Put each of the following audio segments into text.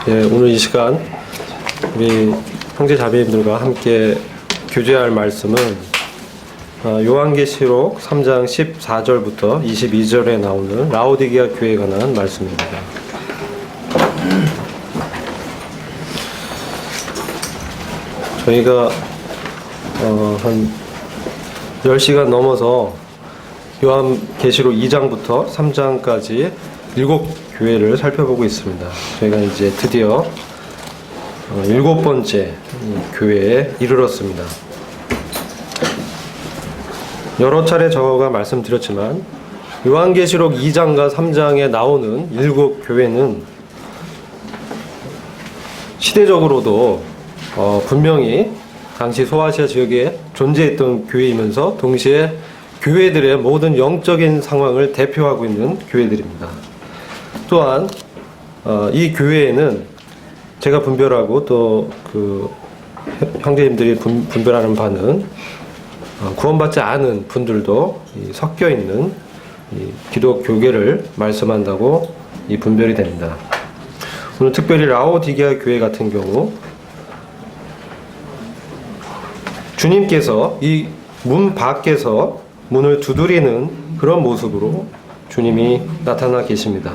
예, 오늘 이 시간 우리 형제 자매님들과 함께 교제할 말씀은 요한계시록 3장 14절부터 22절에 나오는 라오디게아 교회에 관한 말씀입니다. 저희가 한 10시간 넘어서 요한계시록 2장부터 3장까지 7교회를 살펴보고 있습니다. 저희가 이제 드디어 7번째 교회에 이르렀습니다. 여러 차례 저가 말씀드렸지만 요한계시록 2장과 3장에 나오는 7교회는 시대적으로도 분명히 당시 소아시아 지역에 존재했던 교회이면서 동시에 교회들의 모든 영적인 상황을 대표하고 있는 교회들입니다. 또한 이 교회에는 제가 분별하고 또 그 형제님들이 분별하는 바는 구원받지 않은 분들도 섞여 있는 기독교계를 말씀한다고 이 분별이 됩니다. 오늘 특별히 라오디게아 교회 같은 경우 주님께서 이 문 밖에서 문을 두드리는 그런 모습으로 주님이 나타나 계십니다.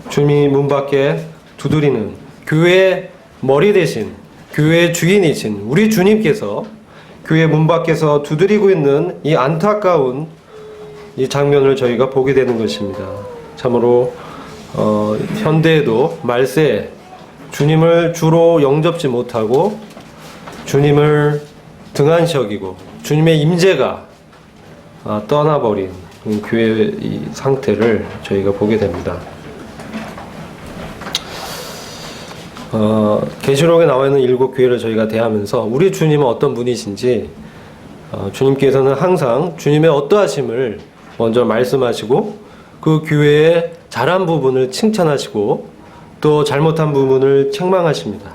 주님이 문 밖에 두드리는 교회의 머리 대신 교회의 주인이신 우리 주님께서 교회 문 밖에서 두드리고 있는 이 안타까운 이 장면을 저희가 보게 되는 것입니다. 참으로 현대에도 말세에 주님을 주로 영접지 못하고 주님을 등한시 여기고 주님의 임재가 떠나버린 교회의 이 상태를 저희가 보게 됩니다. 계시록에 나와 있는 7교회를 저희가 대하면서 우리 주님은 어떤 분이신지 주님께서는 항상 주님의 어떠하심을 먼저 말씀하시고 그 교회의 잘한 부분을 칭찬하시고 또 잘못한 부분을 책망하십니다.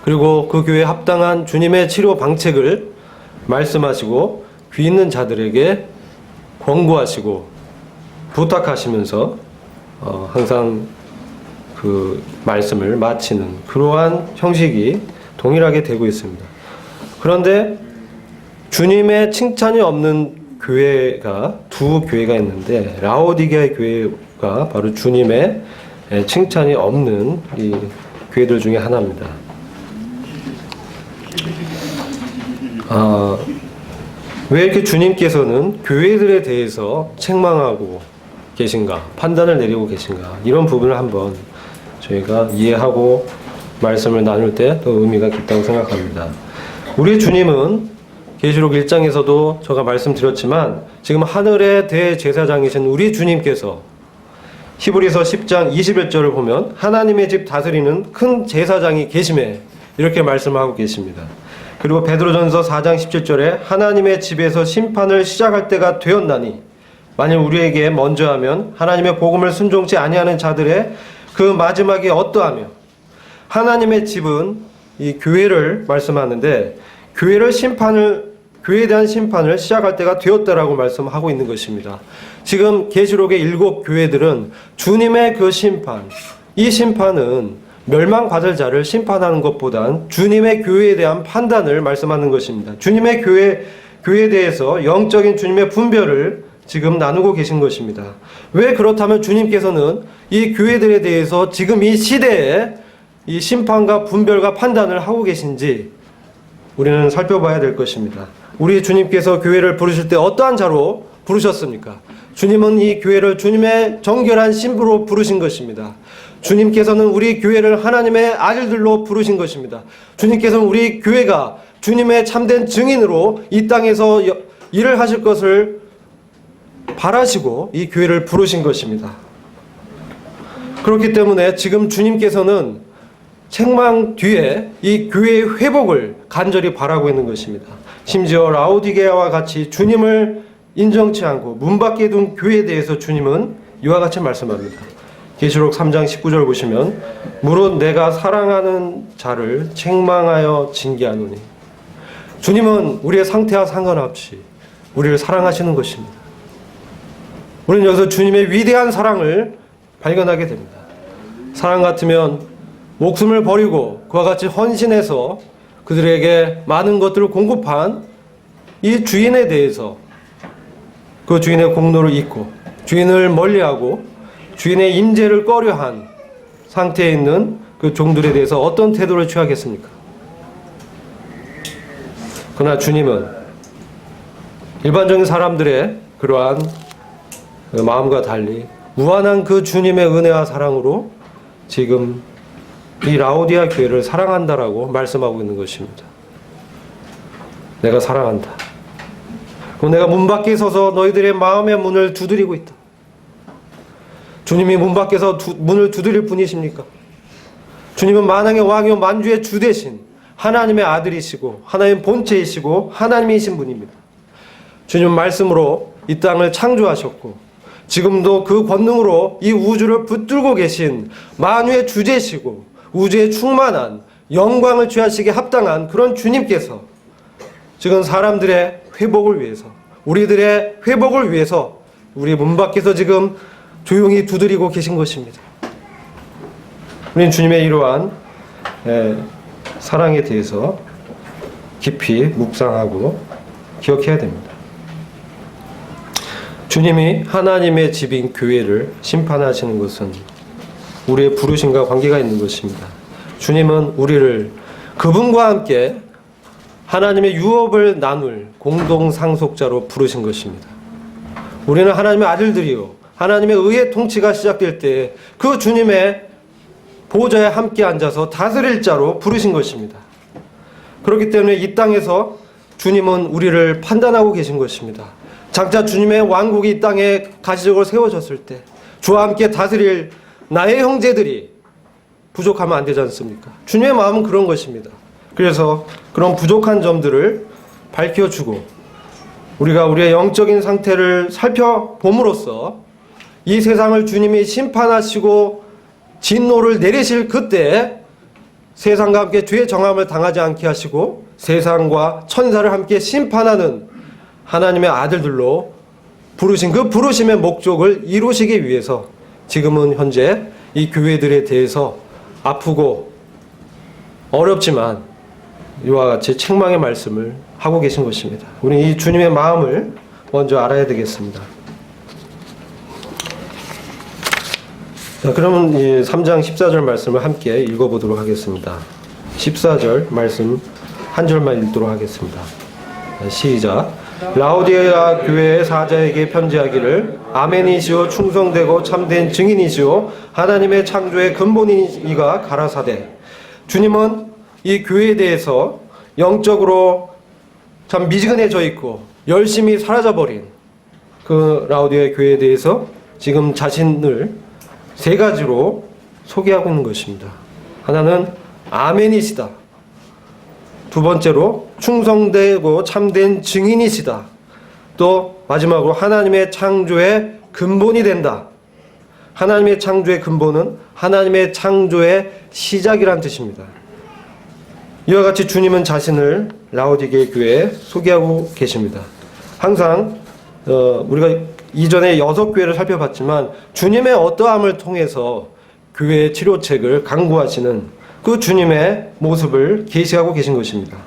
그리고 그 교회에 합당한 주님의 치료 방책을 말씀하시고 귀 있는 자들에게 권고하시고 부탁하시면서 항상 그 말씀을 마치는 그러한 형식이 동일하게 되고 있습니다. 그런데 주님의 칭찬이 없는 교회가 두 교회가 있는데 라오디게아 교회가 바로 주님의 칭찬이 없는 이 교회들 중에 하나입니다. 왜 이렇게 주님께서는 교회들에 대해서 책망하고 계신가, 판단을 내리고 계신가, 이런 부분을 한번 저희가 이해하고 말씀을 나눌 때 더 의미가 있다고 생각합니다. 우리 주님은 계시록 1장에서도 제가 말씀드렸지만 지금 하늘의 대제사장이신 우리 주님께서 히브리서 10장 21절을 보면 하나님의 집 다스리는 큰 제사장이 계심에 이렇게 말씀하고 계십니다. 그리고 베드로전서 4장 17절에 하나님의 집에서 심판을 시작할 때가 되었나니 만일 우리에게 먼저 하면 하나님의 복음을 순종치 아니하는 자들의 그 마지막이 어떠하며 하나님의 집은 이 교회를 말씀하는데 교회에 대한 심판을 시작할 때가 되었다라고 말씀하고 있는 것입니다. 지금 계시록의 7교회들은 주님의 그 심판, 이 심판은 멸망받을 자를 심판하는 것보단 주님의 교회에 대한 판단을 말씀하는 것입니다. 주님의 교회에 대해서 영적인 주님의 분별을 지금 나누고 계신 것입니다. 왜 그렇다면 주님께서는 이 교회들에 대해서 지금 이 시대에 이 심판과 분별과 판단을 하고 계신지 우리는 살펴봐야 될 것입니다. 우리 주님께서 교회를 부르실 때 어떠한 자로 부르셨습니까? 주님은 이 교회를 주님의 정결한 신부로 부르신 것입니다. 주님께서는 우리 교회를 하나님의 아들들로 부르신 것입니다. 주님께서는 우리 교회가 주님의 참된 증인으로 이 땅에서 일을 하실 것을 바라시고 이 교회를 부르신 것입니다. 그렇기 때문에 지금 주님께서는 책망 뒤에 이 교회의 회복을 간절히 바라고 있는 것입니다. 심지어 라오디게아와 같이 주님을 인정치 않고 문 밖에 둔 교회에 대해서 주님은 이와 같이 말씀합니다. 계시록 3장 19절 보시면 무릇 내가 사랑하는 자를 책망하여 징계하노니 주님은 우리의 상태와 상관없이 우리를 사랑하시는 것입니다. 우리는 여기서 주님의 위대한 사랑을 발견하게 됩니다. 사랑 같으면 목숨을 버리고 그와 같이 헌신해서 그들에게 많은 것들을 공급한 이 주인에 대해서 그 주인의 공로를 잊고 주인을 멀리하고 주인의 임재를 꺼려한 상태에 있는 그 종들에 대해서 어떤 태도를 취하겠습니까? 그러나 주님은 일반적인 사람들의 그러한 마음과 달리 무한한 그 주님의 은혜와 사랑으로 지금 이 라오디아 교회를 사랑한다라고 말씀하고 있는 것입니다. 내가 사랑한다. 내가 문 밖에 서서 너희들의 마음의 문을 두드리고 있다. 주님이 문 밖에서 문을 두드릴 분이십니까? 주님은 만왕의 왕이요 만주의 주 되신 하나님의 아들이시고 하나님 본체이시고 하나님이신 분입니다. 주님 말씀으로 이 땅을 창조하셨고 지금도 그 권능으로 이 우주를 붙들고 계신 만유의 주제시고 우주에 충만한 영광을 취하시기에 합당한 그런 주님께서 지금 사람들의 회복을 위해서 우리들의 회복을 위해서 우리 문 밖에서 지금 조용히 두드리고 계신 것입니다. 우리는 주님의 이러한 사랑에 대해서 깊이 묵상하고 기억해야 됩니다. 주님이 하나님의 집인 교회를 심판하시는 것은 우리의 부르심과 관계가 있는 것입니다. 주님은 우리를 그분과 함께 하나님의 유업을 나눌 공동 상속자로 부르신 것입니다. 우리는 하나님의 아들들이요 하나님의 의의 통치가 시작될 때 그 주님의 보좌에 함께 앉아서 다스릴 자로 부르신 것입니다. 그렇기 때문에 이 땅에서 주님은 우리를 판단하고 계신 것입니다. 장차 주님의 왕국이 이 땅에 가시적으로 세워졌을 때 주와 함께 다스릴 나의 형제들이 부족하면 안 되지 않습니까? 주님의 마음은 그런 것입니다. 그래서 그런 부족한 점들을 밝혀주고 우리가 우리의 영적인 상태를 살펴봄으로써 이 세상을 주님이 심판하시고 진노를 내리실 그때 세상과 함께 죄의 정함을 당하지 않게 하시고 세상과 천사를 함께 심판하는 하나님의 아들들로 부르신 그 부르심의 목적을 이루시기 위해서 지금은 현재 이 교회들에 대해서 아프고 어렵지만 이와 같이 책망의 말씀을 하고 계신 것입니다. 우리 이 주님의 마음을 먼저 알아야 되겠습니다. 자, 그러면 3장 14절 말씀을 함께 읽어보도록 하겠습니다. 14절 말씀 한 절만 읽도록 하겠습니다. 시작. 라오디아 교회의 사자에게 편지하기를 아멘이시오 충성되고 참된 증인이시오 하나님의 창조의 근본이니가 가라사대. 주님은 이 교회에 대해서 영적으로 참 미지근해져 있고 열심히 사라져버린 그 라오디아 교회에 대해서 지금 자신을 세 가지로 소개하고 있는 것입니다. 하나는 아멘이시다. 두 번째로 충성되고 참된 증인이시다. 또 마지막으로 하나님의 창조의 근본이 된다. 하나님의 창조의 근본은 하나님의 창조의 시작이란 뜻입니다. 이와 같이 주님은 자신을 라오디게 교회에 소개하고 계십니다. 항상 우리가 이전에 6교회를 살펴봤지만 주님의 어떠함을 통해서 교회의 치료책을 강구하시는 그 주님의 모습을 계시하고 계신 것입니다.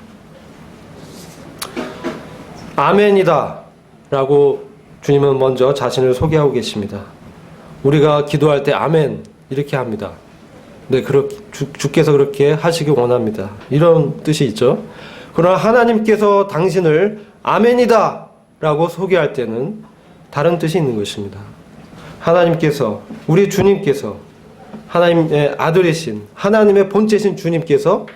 아멘이다 라고 주님은 먼저 자신을 소개하고 계십니다. 우리가 기도할 때 아멘 이렇게 합니다. 네, 주께서 그렇게 하시기 원합니다. 이런 뜻이 있죠. 그러나 하나님께서 당신을 아멘이다 라고 소개할 때는 다른 뜻이 있는 것입니다. 하나님께서, 우리 주님께서, 하나님의 아들이신 하나님의 본체신 주님께서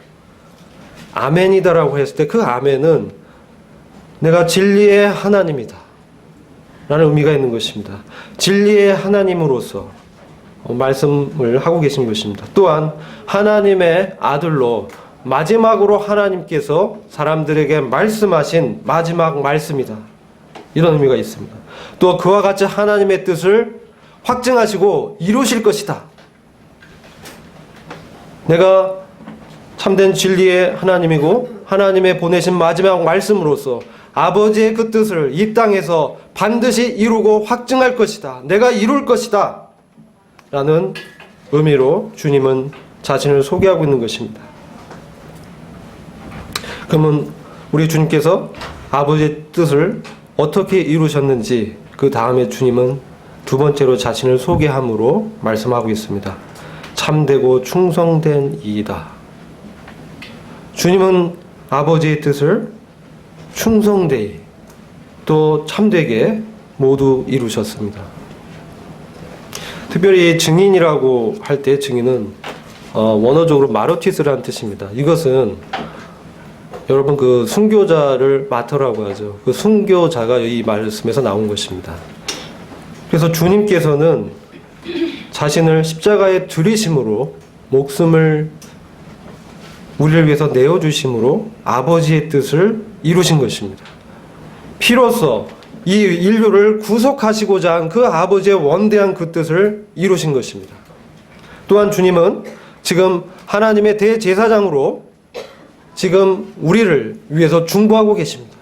아멘이다라고 했을 때 그 아멘은 내가 진리의 하나님이다 라는 의미가 있는 것입니다. 진리의 하나님으로서 말씀을 하고 계신 것입니다. 또한 하나님의 아들로 마지막으로 하나님께서 사람들에게 말씀하신 마지막 말씀이다. 이런 의미가 있습니다. 또 그와 같이 하나님의 뜻을 확증하시고 이루실 것이다. 내가 참된 진리의 하나님이고 하나님의 보내신 마지막 말씀으로서 아버지의 그 뜻을 이 땅에서 반드시 이루고 확증할 것이다. 내가 이룰 것이다. 라는 의미로 주님은 자신을 소개하고 있는 것입니다. 그러면 우리 주님께서 아버지의 뜻을 어떻게 이루셨는지 그 다음에 주님은 두 번째로 자신을 소개함으로 말씀하고 있습니다. 참되고 충성된 이이다. 주님은 아버지의 뜻을 충성되이 또 참되게 모두 이루셨습니다. 특별히 증인이라고 할 때 증인은 원어적으로 마르티스라는 뜻입니다. 이것은 여러분 그 순교자를 마터라고 하죠. 그 순교자가 이 말씀에서 나온 것입니다. 그래서 주님께서는 자신을 십자가에 들이심으로 목숨을 우리를 위해서 내어주심으로 아버지의 뜻을 이루신 것입니다. 피로써 이 인류를 구속하시고자 한 그 아버지의 원대한 그 뜻을 이루신 것입니다. 또한 주님은 지금 하나님의 대제사장으로 지금 우리를 위해서 중보하고 계십니다.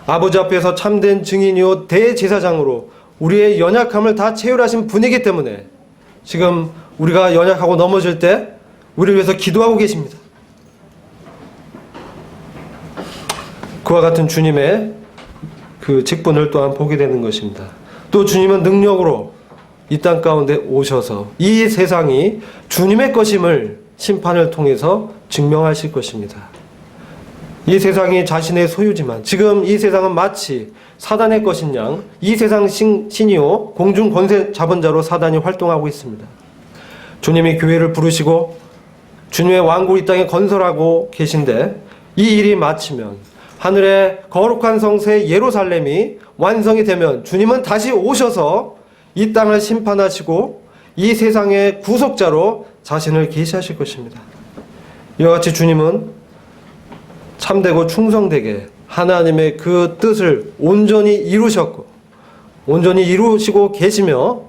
아버지 앞에서 참된 증인이요 대제사장으로 우리의 연약함을 다 체휼하신 분이기 때문에 지금 우리가 연약하고 넘어질 때 우리를 위해서 기도하고 계십니다. 그와 같은 주님의 그 직분을 또한 보게 되는 것입니다. 또 주님은 능력으로 이 땅 가운데 오셔서 이 세상이 주님의 것임을 심판을 통해서 증명하실 것입니다. 이 세상이 자신의 소유지만 지금 이 세상은 마치 사단의 것인 양 이 세상 신이요 공중 권세 잡은 자로 사단이 활동하고 있습니다. 주님이 교회를 부르시고 주님의 왕국을 이 땅에 건설하고 계신데 이 일이 마치면 하늘의 거룩한 성새 예루살렘이 완성이 되면 주님은 다시 오셔서 이 땅을 심판하시고 이 세상의 구속자로 자신을 계시하실 것입니다. 이와 같이 주님은 참되고 충성되게 하나님의 그 뜻을 온전히 이루셨고 온전히 이루시고 계시며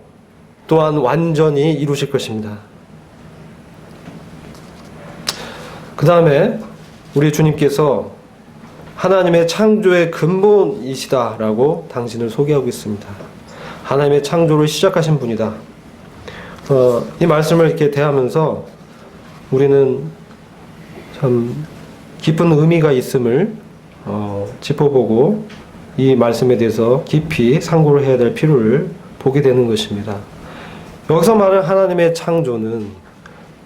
또한 완전히 이루실 것입니다. 그 다음에 우리 주님께서 하나님의 창조의 근본이시다라고 당신을 소개하고 있습니다. 하나님의 창조를 시작하신 분이다. 이 말씀을 이렇게 대하면서 우리는 참 깊은 의미가 있음을 짚어보고 이 말씀에 대해서 깊이 상고를 해야 될 필요를 보게 되는 것입니다. 여기서 말하는 하나님의 창조는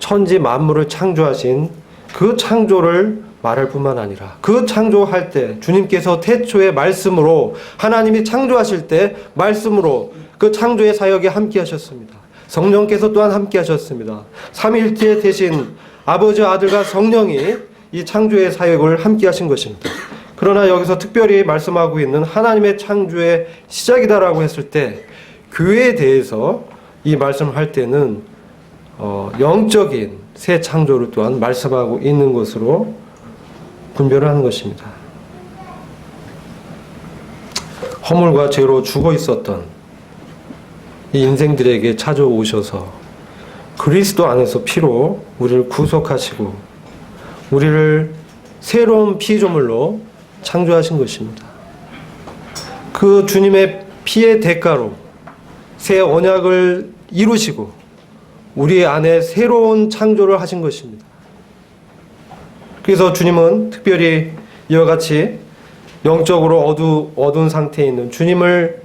천지 만물을 창조하신 그 창조를 말할 뿐만 아니라 그 창조할 때 주님께서 태초의 말씀으로 하나님이 창조하실 때 말씀으로 그 창조의 사역에 함께 하셨습니다. 성령께서 또한 함께 하셨습니다. 삼위일체 대신 아버지, 아들과 성령이 이 창조의 사역을 함께 하신 것입니다. 그러나 여기서 특별히 말씀하고 있는 하나님의 창조의 시작이다라고 했을 때 교회에 대해서 이 말씀을 할 때는 영적인 새 창조를 또한 말씀하고 있는 것으로 분별을 하는 것입니다. 허물과 죄로 죽어 있었던 이 인생들에게 찾아오셔서 그리스도 안에서 피로 우리를 구속하시고 우리를 새로운 피조물로 창조하신 것입니다. 그 주님의 피의 대가로 새 언약을 이루시고 우리 안에 새로운 창조를 하신 것입니다. 그래서 주님은 특별히 이와 같이 영적으로 어두운 상태에 있는 주님을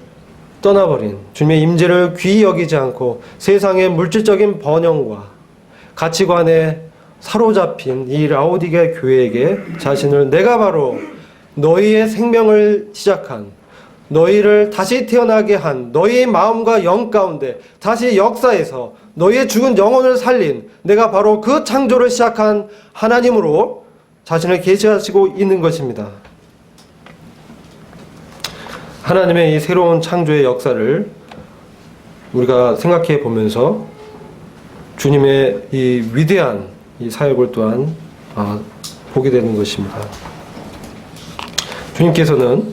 떠나버린 주님의 임재를 귀히 여기지 않고 세상의 물질적인 번영과 가치관에 사로잡힌 이 라오디게 교회에게 자신을 내가 바로 너희의 생명을 시작한 너희를 다시 태어나게 한 너희의 마음과 영 가운데 다시 역사에서 너희의 죽은 영혼을 살린 내가 바로 그 창조를 시작한 하나님으로 자신을 계시하시고 있는 것입니다. 하나님의 이 새로운 창조의 역사를 우리가 생각해 보면서 주님의 이 위대한 이 사역을 또한 보게 되는 것입니다. 주님께서는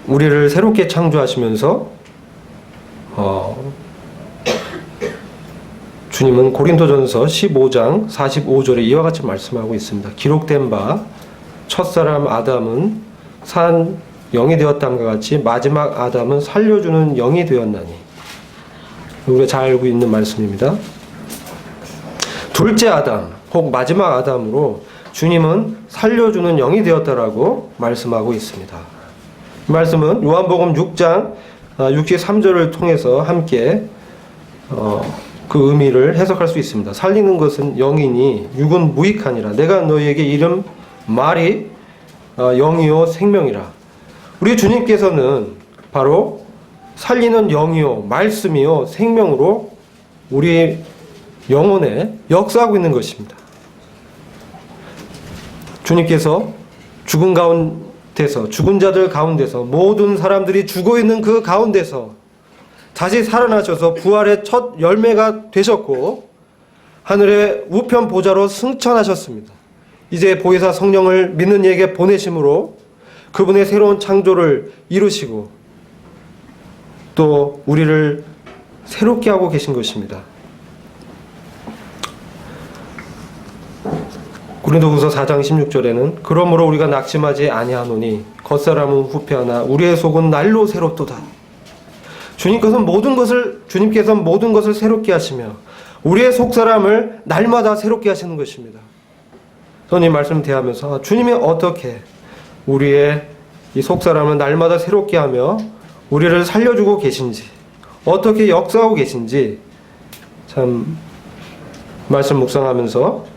우리를 새롭게 창조하시면서 주님은 고린도전서 15장 45절에 이와 같이 말씀하고 있습니다. 기록된 바 첫사람 아담은 산 영이 되었다함과 같이 마지막 아담은 살려주는 영이 되었나니 우리가 잘 알고 있는 말씀입니다. 둘째 아담, 혹 마지막 아담으로 주님은 살려주는 영이 되었다라고 말씀하고 있습니다. 이 말씀은 요한복음 6장 63절을 통해서 함께 그 의미를 해석할 수 있습니다. 살리는 것은 영이니 육은 무익하니라. 내가 너희에게 이름 말이 영이요 생명이라. 우리 주님께서는 바로 살리는 영이요 말씀이요 생명으로 우리 영혼에 역사하고 있는 것입니다. 주님께서 죽은 자들 가운데서 모든 사람들이 죽어 있는 그 가운데서 다시 살아나셔서 부활의 첫 열매가 되셨고 하늘의 우편 보좌로 승천하셨습니다. 이제 보혜사 성령을 믿는 이에게 보내심으로 그분의 새로운 창조를 이루시고 또 우리를 새롭게 하고 계신 것입니다. 고린도후서 4장 16절에는 그러므로 우리가 낙심하지 아니하노니 겉사람은 후패하나 우리의 속은 날로 새롭도다. 주님께서 모든 것을 새롭게 하시며 우리의 속사람을 날마다 새롭게 하시는 것입니다. 저는 이 말씀 대하면서 주님이 어떻게 우리의 이 속사람을 날마다 새롭게 하며 우리를 살려주고 계신지, 어떻게 역사하고 계신지 참 말씀 묵상하면서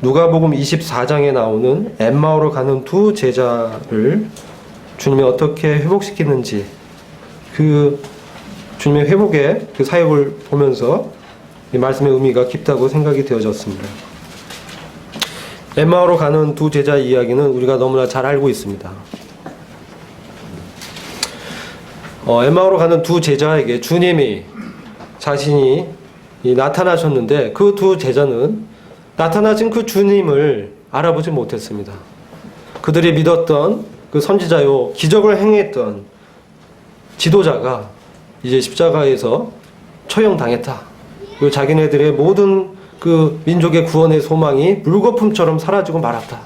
누가복음 24장에 나오는 엠마오로 가는 두 제자를 주님이 어떻게 회복시키는지 그 주님의 회복의 그 사역을 보면서 이 말씀의 의미가 깊다고 생각이 되어졌습니다. 엠마오로 가는 두 제자 이야기는 우리가 너무나 잘 알고 있습니다. 엠마오로 가는 두 제자에게 주님이 자신이 나타나셨는데 그 두 제자는 나타나신 그 주님을 알아보지 못했습니다. 그들이 믿었던 그 선지자요 기적을 행했던 지도자가 이제 십자가에서 처형당했다. 그리고 자기네들의 모든 그 민족의 구원의 소망이 물거품처럼 사라지고 말았다.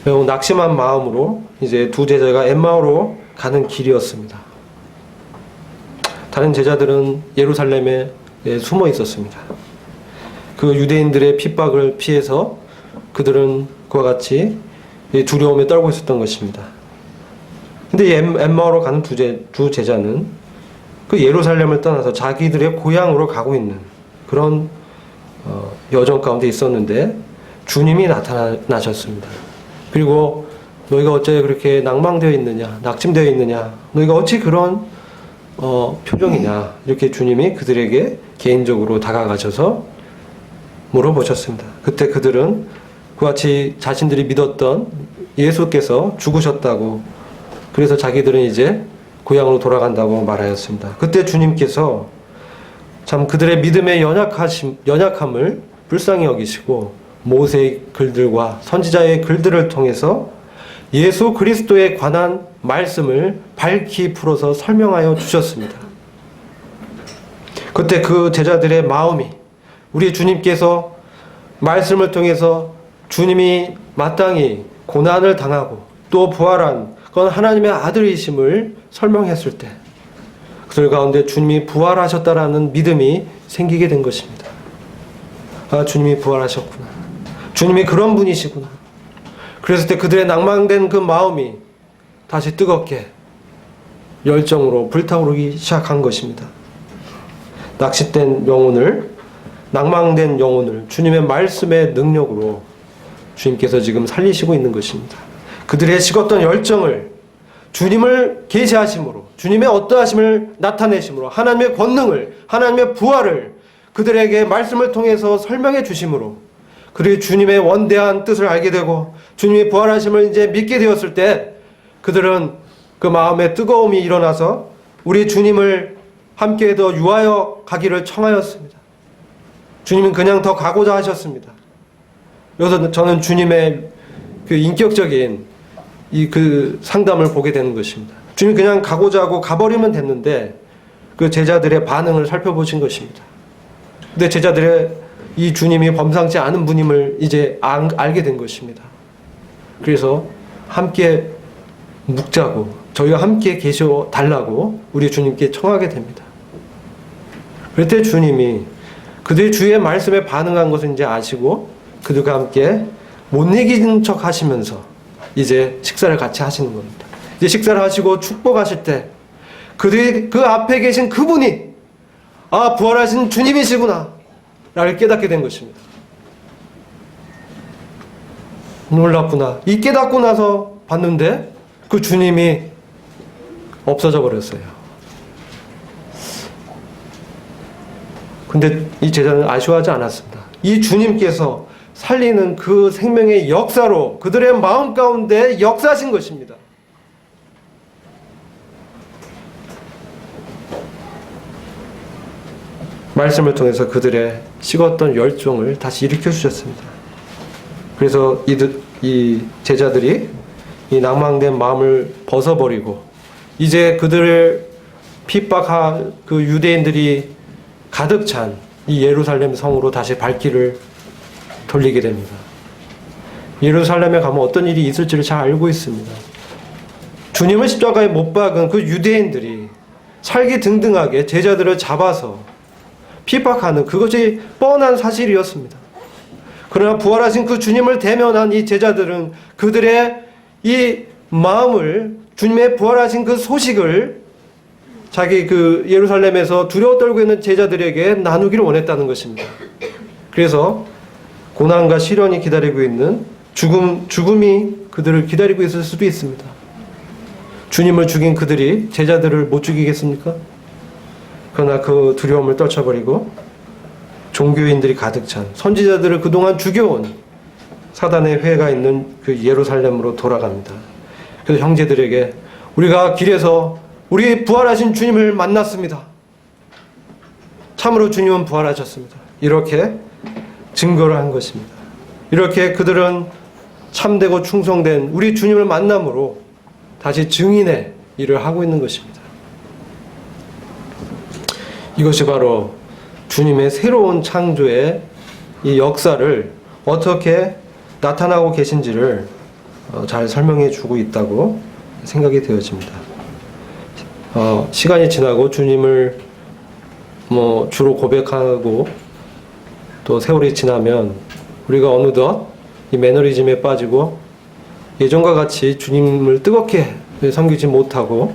매우 낙심한 마음으로 이제 두 제자가 엠마오로 가는 길이었습니다. 다른 제자들은 예루살렘에 숨어 있었습니다. 그 유대인들의 핍박을 피해서 그들은 그와 같이 두려움에 떨고 있었던 것입니다. 근데 엠마오로 가는 두 제자는 그 예루살렘을 떠나서 자기들의 고향으로 가고 있는 그런 여정 가운데 있었는데 주님이 나타나셨습니다. 그리고 너희가 어째 그렇게 낭망되어 있느냐, 낙심되어 있느냐, 너희가 어찌 그런 표정이냐, 이렇게 주님이 그들에게 개인적으로 다가가셔서 물어보셨습니다. 그때 그들은 그와 같이 자신들이 믿었던 예수께서 죽으셨다고, 그래서 자기들은 이제 고향으로 돌아간다고 말하였습니다. 그때 주님께서 참 그들의 믿음의 연약함을 불쌍히 여기시고 모세의 글들과 선지자의 글들을 통해서 예수 그리스도에 관한 말씀을 밝히 풀어서 설명하여 주셨습니다. 그때 그 제자들의 마음이 우리 주님께서 말씀을 통해서 주님이 마땅히 고난을 당하고 또 부활한 건 하나님의 아들이심을 설명했을 때 그들 가운데 주님이 부활하셨다라는 믿음이 생기게 된 것입니다. 아, 주님이 부활하셨구나. 주님이 그런 분이시구나. 그랬을 때 그들의 낭망된 그 마음이 다시 뜨겁게 열정으로 불타오르기 시작한 것입니다. 낚싯된 영혼을, 낭망된 영혼을 주님의 말씀의 능력으로 주님께서 지금 살리시고 있는 것입니다. 그들의 식었던 열정을 주님을 계시하심으로, 주님의 어떠하심을 나타내심으로, 하나님의 권능을, 하나님의 부활을 그들에게 말씀을 통해서 설명해 주심으로 그들이 주님의 원대한 뜻을 알게 되고 주님의 부활하심을 이제 믿게 되었을 때 그들은 그 마음에 뜨거움이 일어나서 우리 주님을 함께 더 유하여 가기를 청하였습니다. 주님은 그냥 더 가고자 하셨습니다. 여기서 저는 주님의 그 인격적인 그 상담을 보게 되는 것입니다. 주님이 그냥 가고자 하고 가버리면 됐는데 그 제자들의 반응을 살펴보신 것입니다. 근데 제자들의 이 주님이 범상치 않은 분임을 이제 알게 된 것입니다. 그래서 함께 묵자고 저희와 함께 계셔 달라고 우리 주님께 청하게 됩니다. 그때 주님이 그들이 주의 말씀에 반응한 것을 이제 아시고 그들과 함께 못 이기는 척 하시면서 이제 식사를 같이 하시는 겁니다. 이제 식사를 하시고 축복하실 때 그들이 그 앞에 계신 그분이 아, 부활하신 주님이시구나 라를 깨닫게 된 것입니다. 놀랍구나. 이 깨닫고 나서 봤는데 그 주님이 없어져 버렸어요. 근데 이 제자는 아쉬워하지 않았습니다. 이 주님께서 살리는 그 생명의 역사로 그들의 마음 가운데 역사하신 것입니다. 말씀을 통해서 그들의 식었던 열정을 다시 일으켜 주셨습니다. 그래서 이 제자들이 이 낭망된 마음을 벗어버리고 이제 그들을 핍박한 그 유대인들이 가득 찬 이 예루살렘 성으로 다시 발길을 돌리게 됩니다. 예루살렘에 가면 어떤 일이 있을지를 잘 알고 있습니다. 주님을 십자가에 못 박은 그 유대인들이 살기등등하게 제자들을 잡아서 핍박하는 그것이 뻔한 사실이었습니다. 그러나 부활하신 그 주님을 대면한 이 제자들은 그들의 이 마음을 주님의 부활하신 그 소식을 자기 그 예루살렘에서 두려워 떨고 있는 제자들에게 나누기를 원했다는 것입니다. 그래서 고난과 시련이 기다리고 있는 죽음이 그들을 기다리고 있을 수도 있습니다. 주님을 죽인 그들이 제자들을 못 죽이겠습니까? 그러나 그 두려움을 떨쳐버리고 종교인들이 가득 찬 선지자들을 그동안 죽여온 사단의 회가 있는 그 예루살렘으로 돌아갑니다. 그래서 형제들에게 우리가 길에서 우리 부활하신 주님을 만났습니다. 참으로 주님은 부활하셨습니다. 이렇게 증거를 한 것입니다. 이렇게 그들은 참되고 충성된 우리 주님을 만남으로 다시 증인의 일을 하고 있는 것입니다. 이것이 바로 주님의 새로운 창조의 이 역사를 어떻게 나타나고 계신지를 잘 설명해 주고 있다고 생각이 되어집니다. 시간이 지나고 주님을 주로 고백하고 또 세월이 지나면 우리가 어느덧 이 매너리즘에 빠지고 예전과 같이 주님을 뜨겁게 섬기지 못하고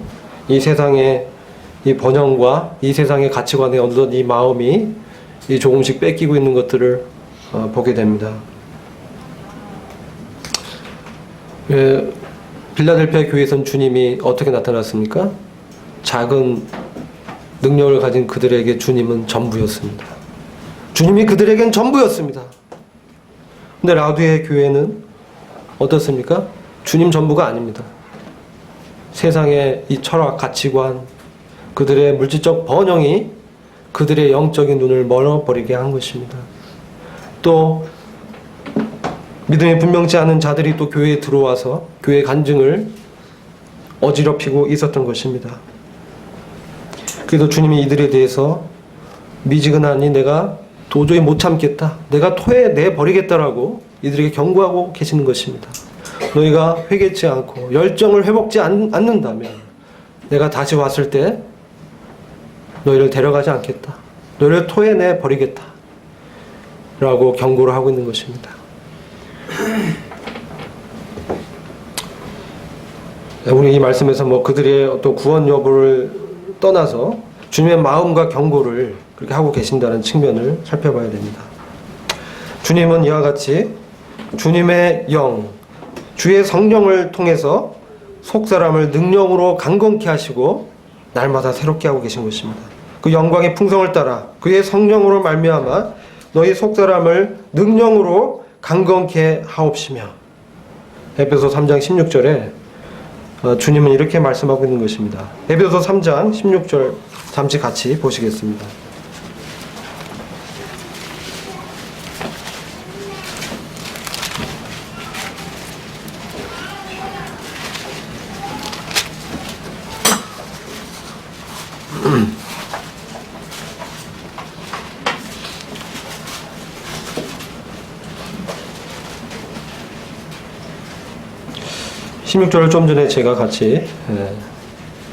이 세상의 이 번영과 이 세상의 가치관에 어느덧 이 마음이 조금씩 뺏기고 있는 것들을 보게 됩니다. 빌라델피아 교회에선 주님이 어떻게 나타났습니까? 작은 능력을 가진 그들에게 주님은 전부였습니다. 주님이 그들에겐 전부였습니다. 근데 라우디의 교회는 어떻습니까? 주님 전부가 아닙니다. 세상의 이 철학, 가치관, 그들의 물질적 번영이 그들의 영적인 눈을 멀어버리게 한 것입니다. 또 믿음이 분명치 않은 자들이 또 교회에 들어와서 교회 간증을 어지럽히고 있었던 것입니다. 그래서 주님이 이들에 대해서 미지근하니 내가 도저히 못 참겠다. 내가 토해내버리겠다라고 이들에게 경고하고 계시는 것입니다. 너희가 회개치 않고 열정을 회복지 않는다면 내가 다시 왔을 때 너희를 데려가지 않겠다. 너희를 토해내버리겠다. 라고 경고를 하고 있는 것입니다. 우리 이 말씀에서 그들의 어떤 구원 여부를 떠나서 주님의 마음과 경고를 그렇게 하고 계신다는 측면을 살펴봐야 됩니다. 주님은 이와 같이 주님의 영, 주의 성령을 통해서 속사람을 능력으로 강건케 하시고 날마다 새롭게 하고 계신 것입니다. 그 영광의 풍성을 따라 그의 성령으로 말미암아 너희 속사람을 능력으로 강건케 하옵시며 에베소 3장 16절에 주님은 이렇게 말씀하고 있는 것입니다. 에베소 3장 16절 잠시 같이 보시겠습니다. (16절을) 좀 전에 제가 같이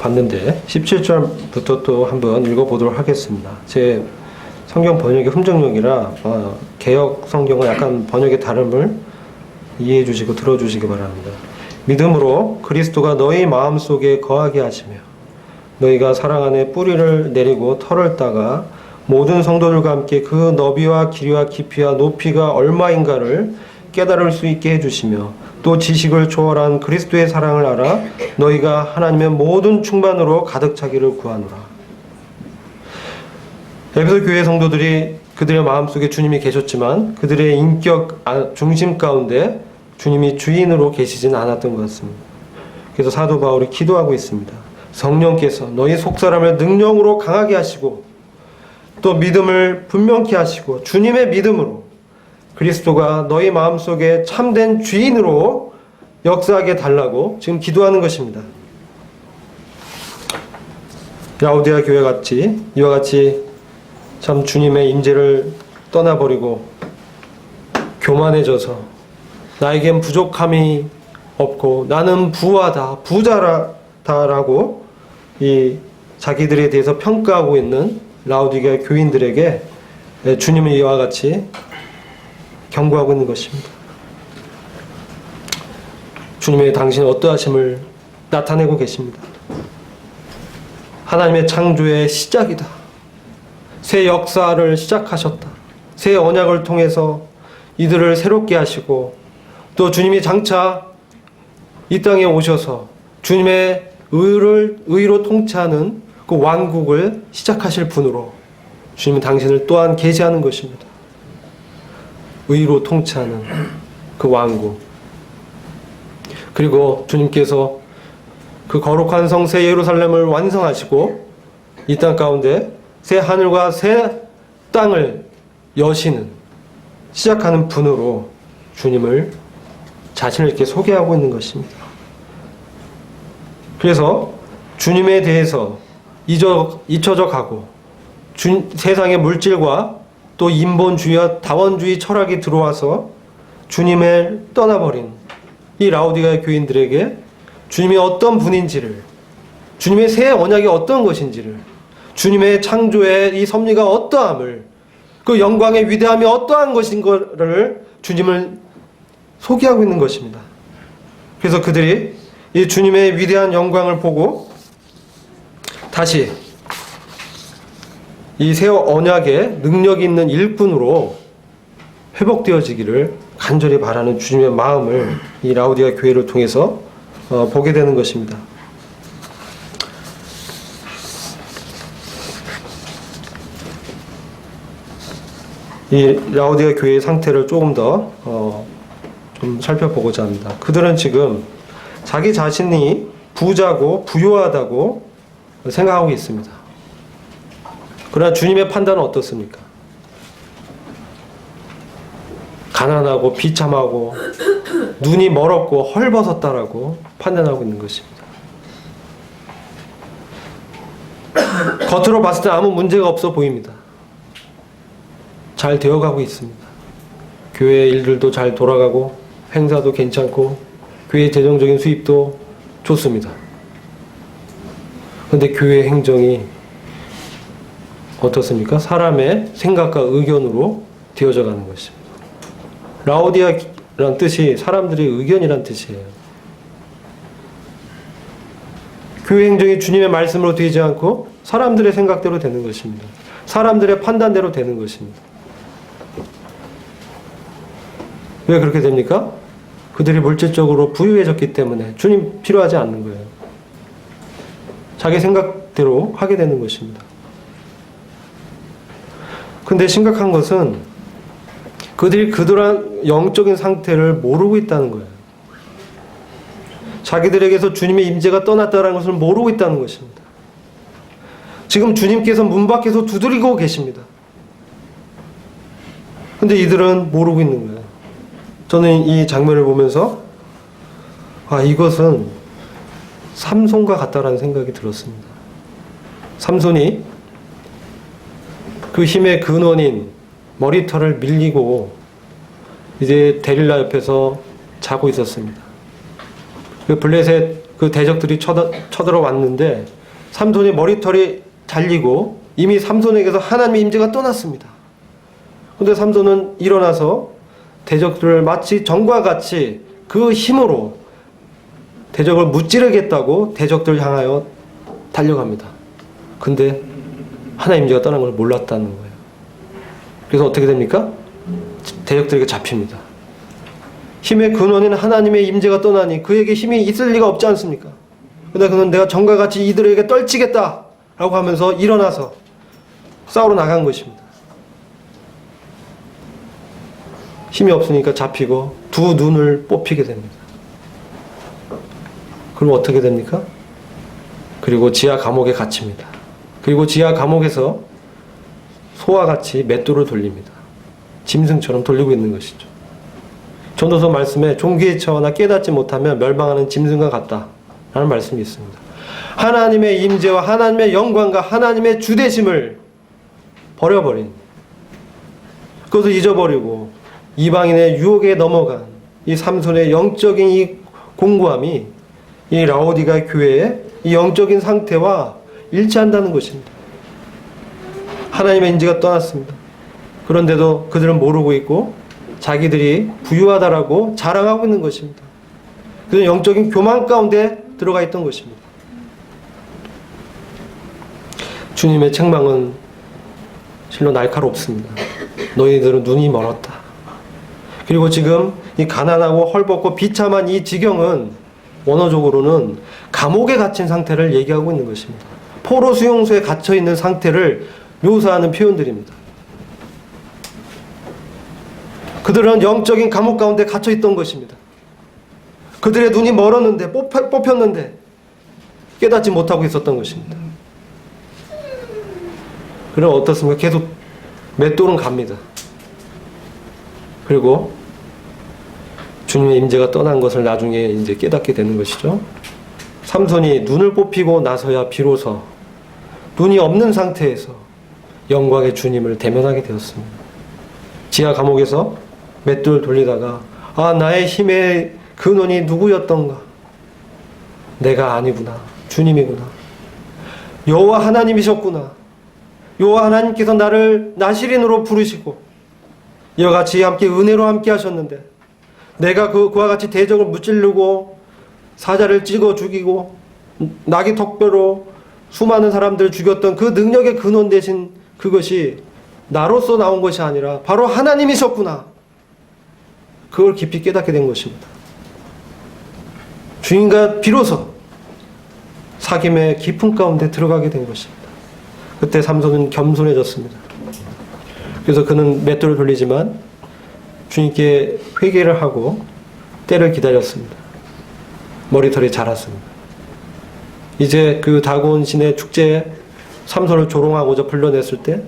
봤는데 17절부터 또 한번 읽어보도록 하겠습니다. 제 성경 번역이 흠정역이라 개역 성경은 약간 번역의 다름을 이해해 주시고 들어주시기 바랍니다. 믿음으로 그리스도가 너희 마음속에 거하게 하시며 너희가 사랑 안에 뿌리를 내리고 털을 따가 모든 성도들과 함께 그 너비와 길이와 깊이와 높이가 얼마인가를 깨달을 수 있게 해주시며 또 지식을 초월한 그리스도의 사랑을 알아 너희가 하나님의 모든 충만으로 가득 차기를 구하노라. 에베소 교회 성도들이 그들의 마음속에 주님이 계셨지만 그들의 인격 중심 가운데 주님이 주인으로 계시진 않았던 것 같습니다. 그래서 사도 바울이 기도하고 있습니다. 성령께서 너희 속사람을 능력으로 강하게 하시고 또 믿음을 분명케 하시고 주님의 믿음으로 그리스도가 너희 마음속에 참된 주인으로 역사하게 달라고 지금 기도하는 것입니다. 라오디아 교회 같이 이와 같이 참 주님의 임재를 떠나버리고 교만해져서 나에겐 부족함이 없고 나는 부하다, 부자다라고 이 자기들에 대해서 평가하고 있는 라오디게아 교인들에게 주님은 이와 같이 경고하고 있는 것입니다. 주님의 당신의 어떠하심을 나타내고 계십니다. 하나님의 창조의 시작이다. 새 역사를 시작하셨다. 새 언약을 통해서 이들을 새롭게 하시고 또 주님이 장차 이 땅에 오셔서 주님의 의로 통치하는 그 왕국을 시작하실 분으로 주님은 당신을 또한 계시하는 것입니다. 의로 통치하는 그 왕국. 그리고 주님께서 그 거룩한 성 새 예루살렘을 완성하시고 이 땅 가운데 새 하늘과 새 땅을 여시는 시작하는 분으로 주님을 자신을 이렇게 소개하고 있는 것입니다. 그래서 주님에 대해서 잊혀져 가고 세상의 물질과 또 인본주의와 다원주의 철학이 들어와서 주님을 떠나버린 이 라오디게아 교인들에게 주님이 어떤 분인지를, 주님의 새 언약이 어떤 것인지를, 주님의 창조의 이 섭리가 어떠함을, 그 영광의 위대함이 어떠한 것인 것을 주님을 소개하고 있는 것입니다. 그래서 그들이 이 주님의 위대한 영광을 보고 다시 이 새 언약의 능력이 있는 일꾼으로 회복되어지기를 간절히 바라는 주님의 마음을 이 라오디게아 교회를 통해서 보게 되는 것입니다. 이 라오디게아 교회의 상태를 조금 더 좀 살펴보고자 합니다. 그들은 지금 자기 자신이 부자고 부유하다고 생각하고 있습니다. 그러나 주님의 판단은 어떻습니까? 가난하고 비참하고 눈이 멀었고 헐벗었다라고 판단하고 있는 것입니다. 겉으로 봤을 때 아무 문제가 없어 보입니다. 잘 되어가고 있습니다. 교회 일들도 잘 돌아가고 행사도 괜찮고 교회 재정적인 수입도 좋습니다. 그런데 교회 행정이 어떻습니까? 사람의 생각과 의견으로 되어져 가는 것입니다. 라오디아라는 뜻이 사람들의 의견이란 뜻이에요. 교회 행정이 주님의 말씀으로 되지 않고 사람들의 생각대로 되는 것입니다. 사람들의 판단대로 되는 것입니다. 왜 그렇게 됩니까? 그들이 물질적으로 부유해졌기 때문에 주님 필요하지 않는 거예요. 자기 생각대로 하게 되는 것입니다. 근데 심각한 것은 그들이 그들한 영적인 상태를 모르고 있다는 거예요. 자기들에게서 주님의 임재가 떠났다는 것을 모르고 있다는 것입니다. 지금 주님께서 문 밖에서 두드리고 계십니다. 근데 이들은 모르고 있는 거예요. 저는 이 장면을 보면서 이것은 삼손과 같다라는 생각이 들었습니다. 삼손이 그 힘의 근원인 머리털을 밀리고 이제 데릴라 옆에서 자고 있었습니다. 그 블레셋 그 대적들이 쳐들어왔는데 삼손의 머리털이 잘리고 이미 삼손에게서 하나님의 임재가 떠났습니다. 그런데 삼손은 일어나서 대적들을 마치 전과 같이 그 힘으로 대적을 무찌르겠다고 대적들을 향하여 달려갑니다. 근데 하나님의 임재가 떠난 걸 몰랐다는 거예요. 그래서 어떻게 됩니까? 대적들에게 잡힙니다. 힘의 근원인 하나님의 임재가 떠나니 그에게 힘이 있을 리가 없지 않습니까? 그런데 그는 내가 전과 같이 이들에게 떨치겠다 라고 하면서 일어나서 싸우러 나간 것입니다. 힘이 없으니까 잡히고 두 눈을 뽑히게 됩니다. 그럼 어떻게 됩니까? 그리고 지하 감옥에 갇힙니다. 그리고 지하 감옥에서 소와 같이 맷돌을 돌립니다. 짐승처럼 돌리고 있는 것이죠. 전도서 말씀에 종기에 처하나 깨닫지 못하면 멸망하는 짐승과 같다 라는 말씀이 있습니다. 하나님의 임재와 하나님의 영광과 하나님의 주대심을 버려버린, 그것을 잊어버리고 이방인의 유혹에 넘어간 이 삼손의 영적인 이 공고함이 이 라오디가 교회의 이 영적인 상태와 일치한다는 것입니다. 하나님의 임재가 떠났습니다. 그런데도 그들은 모르고 있고 자기들이 부유하다라고 자랑하고 있는 것입니다. 그들은 영적인 교만 가운데 들어가 있던 것입니다. 주님의 책망은 실로 날카롭습니다. 너희들은 눈이 멀었다. 그리고 지금 이 가난하고 헐벗고 비참한 이 지경은 원어적으로는 감옥에 갇힌 상태를 얘기하고 있는 것입니다. 포로 수용소에 갇혀 있는 상태를 묘사하는 표현들입니다. 그들은 영적인 감옥 가운데 갇혀 있던 것입니다. 그들의 눈이 멀었는데, 뽑혔는데 깨닫지 못하고 있었던 것입니다. 그럼 어떻습니까? 계속 맷돌은 갑니다. 그리고 주님의 임재가 떠난 것을 나중에 이제 깨닫게 되는 것이죠. 삼손이 눈을 뽑히고 나서야 비로소 눈이 없는 상태에서 영광의 주님을 대면하게 되었습니다. 지하 감옥에서 맷돌 돌리다가 나의 힘의 근원이 누구였던가? 내가 아니구나. 주님이구나. 여호와 하나님이셨구나. 여호와 하나님께서 나를 나시린으로 부르시고 이와 같이 함께 은혜로 함께 하셨는데 내가 그와 같이 대적을 무찌르고 사자를 찍어 죽이고 나귀 턱뼈로 수많은 사람들을 죽였던 그 능력의 근원 대신 그것이 나로서 나온 것이 아니라 바로 하나님이셨구나. 그걸 깊이 깨닫게 된 것입니다. 주님과 비로소 사귐의 깊은 가운데 들어가게 된 것입니다. 그때 삼손은 겸손해졌습니다. 그래서 그는 맷돌을 돌리지만 주님께 회개를 하고 때를 기다렸습니다. 머리털이 자랐습니다. 이제 그 다곤 신의 축제에 삼손을 조롱하고자 불러냈을 때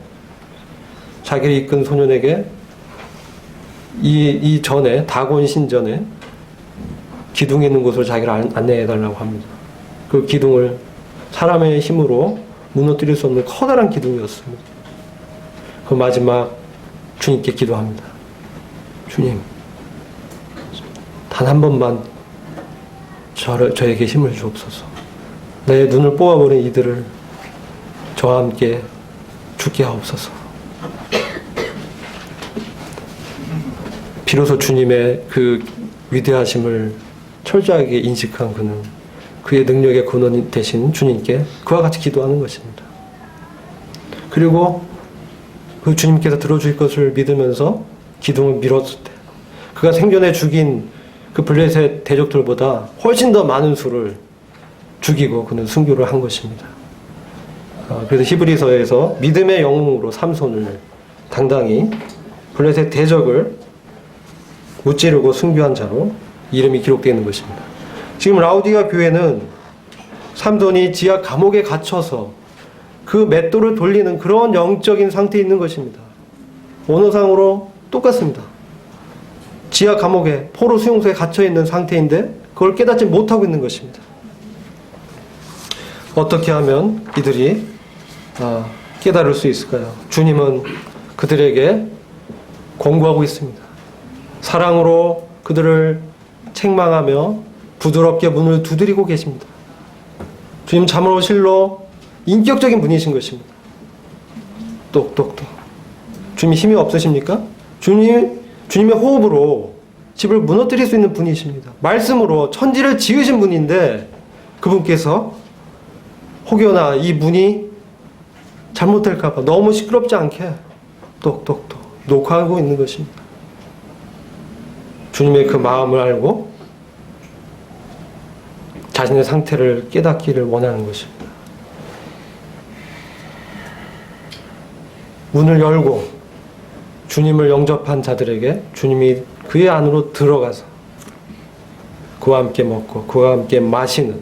자기를 이끈 소년에게 이 전에 다곤 신전에 기둥이 있는 곳으로 자기를 안내해달라고 합니다. 그 기둥을 사람의 힘으로 무너뜨릴 수 없는 커다란 기둥이었습니다. 그 마지막 주님께 기도합니다. 주님, 단 한 번만 저에게 힘을 주옵소서. 내 눈을 뽑아버린 이들을 저와 함께 죽게 하옵소서. 비로소 주님의 그 위대하심을 철저하게 인식한 그는 그의 능력의 근원이 되신 주님께 그와 같이 기도하는 것입니다. 그리고 그 주님께서 들어주실 것을 믿으면서 기둥을 밀었을 때 그가 생전에 죽인 그 블레셋 대적들보다 훨씬 더 많은 수를 죽이고 그는 순교를 한 것입니다. 그래서 히브리서에서 믿음의 영웅으로 삼손을 당당히 블레셋 대적을 무찌르고 순교한 자로 이름이 기록되어 있는 것입니다. 지금 라오디가 교회는 삼손이 지하 감옥에 갇혀서 그 맷돌을 돌리는 그런 영적인 상태에 있는 것입니다. 언어상으로 똑같습니다. 지하 감옥에 포로 수용소에 갇혀 있는 상태인데 그걸 깨닫지 못하고 있는 것입니다. 어떻게 하면 이들이 깨달을 수 있을까요? 주님은 그들에게 권고하고 있습니다. 사랑으로 그들을 책망하며 부드럽게 문을 두드리고 계십니다. 주님 참으로 실로 인격적인 분이신 것입니다. 똑똑똑. 주님이 힘이 없으십니까? 주님의 호흡으로 집을 무너뜨릴 수 있는 분이십니다. 말씀으로 천지를 지으신 분인데 그분께서 혹여나 이 문이 잘못될까봐 너무 시끄럽지 않게 똑똑똑 녹화하고 있는 것입니다. 주님의 그 마음을 알고 자신의 상태를 깨닫기를 원하는 것입니다. 문을 열고 주님을 영접한 자들에게 주님이 그의 안으로 들어가서 그와 함께 먹고 그와 함께 마시는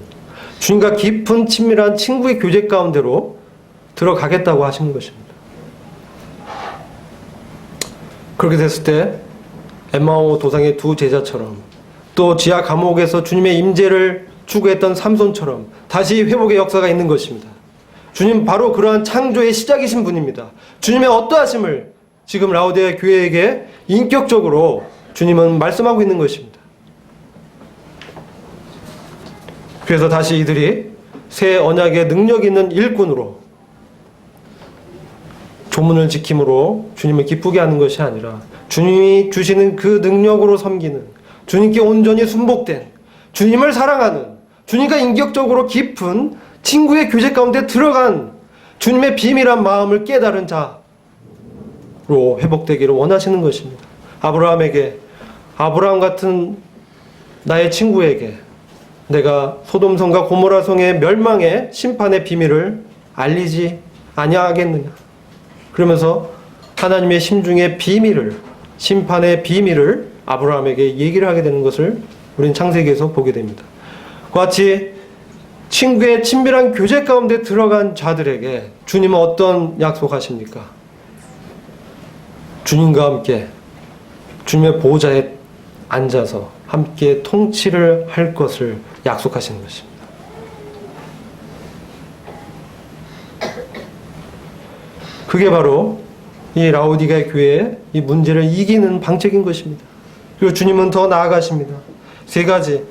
주님과 깊은 친밀한 친구의 교제 가운데로 들어가겠다고 하시는 것입니다. 그렇게 됐을 때 엠마오 도상의 두 제자처럼 또 지하 감옥에서 주님의 임재를 추구했던 삼손처럼 다시 회복의 역사가 있는 것입니다. 주님 바로 그러한 창조의 시작이신 분입니다. 주님의 어떠하심을 지금 라오디게 교회에게 인격적으로 주님은 말씀하고 있는 것입니다. 그래서 다시 이들이 새 언약의 능력 있는 일꾼으로 조문을 지킴으로 주님을 기쁘게 하는 것이 아니라 주님이 주시는 그 능력으로 섬기는 주님께 온전히 순복된 주님을 사랑하는 주님과 인격적으로 깊은 친구의 교제 가운데 들어간 주님의 비밀한 마음을 깨달은 자로 회복되기를 원하시는 것입니다. 아브라함 같은 나의 친구에게 내가 소돔성과 고모라성의 멸망의 심판의 비밀을 알리지 아니하겠느냐. 그러면서 하나님의 심중의 비밀을 심판의 비밀을 아브라함에게 얘기를 하게 되는 것을 우리는 창세기에서 보게 됩니다. 그와 같이 친구의 친밀한 교제 가운데 들어간 자들에게 주님은 어떤 약속하십니까? 주님과 함께 주님의 보호자에 앉아서 함께 통치를 할 것을 약속하시는 것입니다. 그게 바로 이 라오디게 교회의 이 문제를 이기는 방책인 것입니다. 그리고 주님은 더 나아가십니다. 세 가지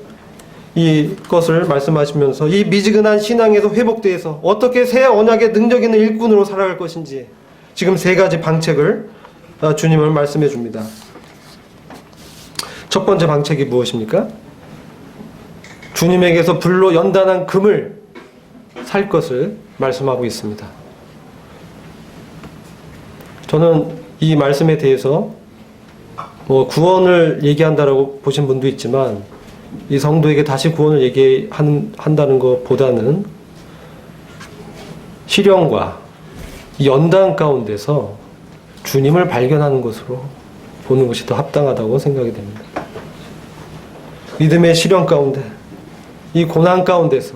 이것을 말씀하시면서 이 미지근한 신앙에서 회복돼서 어떻게 새 언약의 능력 있는 일꾼으로 살아갈 것인지 지금 세 가지 방책을 주님은 말씀해 줍니다. 첫 번째 방책이 무엇입니까? 주님에게서 불로 연단한 금을 살 것을 말씀하고 있습니다. 저는 이 말씀에 대해서 구원을 얘기한다라고 보신 분도 있지만 이 성도에게 다시 구원을 얘기한다는 것보다는 시련과 연단 가운데서 주님을 발견하는 것으로 보는 것이 더 합당하다고 생각이 됩니다. 믿음의 시련 가운데, 이 고난 가운데서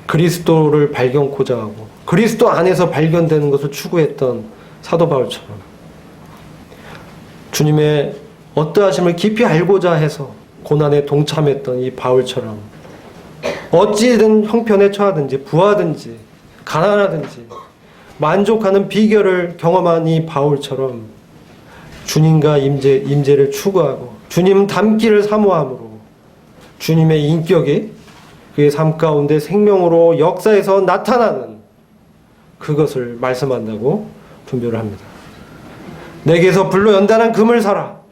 그리스도를 발견코자 하고 그리스도 안에서 발견되는 것을 추구했던 사도 바울처럼 주님의 어떠하심을 깊이 알고자 해서 고난에 동참했던 이 바울처럼 어찌든 형편에 처하든지 부하든지 가난하든지 만족하는 비결을 경험한 이 바울처럼 주님과 임재를 추구하고 주님 닮기를 사모함으로 주님의 인격이 그의 삶 가운데 생명으로 역사에서 나타나는 그것을 말씀한다고 분별을 합니다. 내게서 불로 연단한 금을 사라.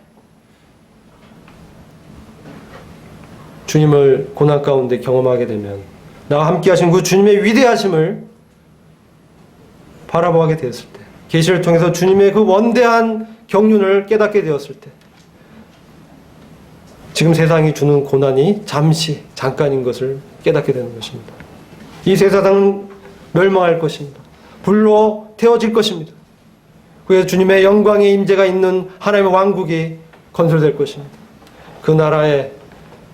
주님을 고난 가운데 경험하게 되면 나와 함께 하신 그 주님의 위대하심을 바라보게 되었을 때 계시를 통해서 주님의 그 원대한 경륜을 깨닫게 되었을 때 지금 세상이 주는 고난이 잠깐인 것을 깨닫게 되는 것입니다. 이 세상은 멸망할 것입니다. 불로 태워질 것입니다. 그래서 주님의 영광의 임재가 있는 하나님의 왕국이 건설될 것입니다. 그 나라에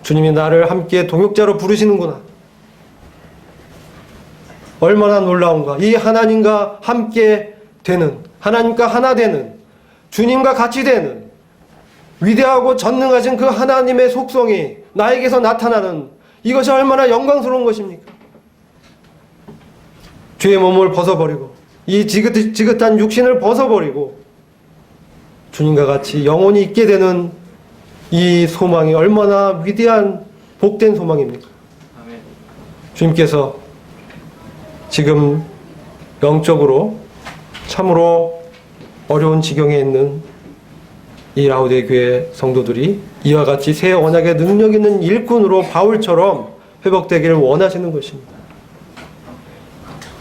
주님이 나를 함께 동역자로 부르시는구나. 얼마나 놀라운가. 이 하나님과 함께 되는, 하나님과 하나 되는, 주님과 같이 되는 위대하고 전능하신 그 하나님의 속성이 나에게서 나타나는 이것이 얼마나 영광스러운 것입니까? 죄의 몸을 벗어버리고 이 지긋한 육신을 벗어버리고 주님과 같이 영원히 있게 되는 이 소망이 얼마나 위대한 복된 소망입니까? 아멘. 주님께서 지금 영적으로 참으로 어려운 지경에 있는 이 라우디게 교회 성도들이 이와 같이 새 언약의 능력 있는 일꾼으로 바울처럼 회복되기를 원하시는 것입니다.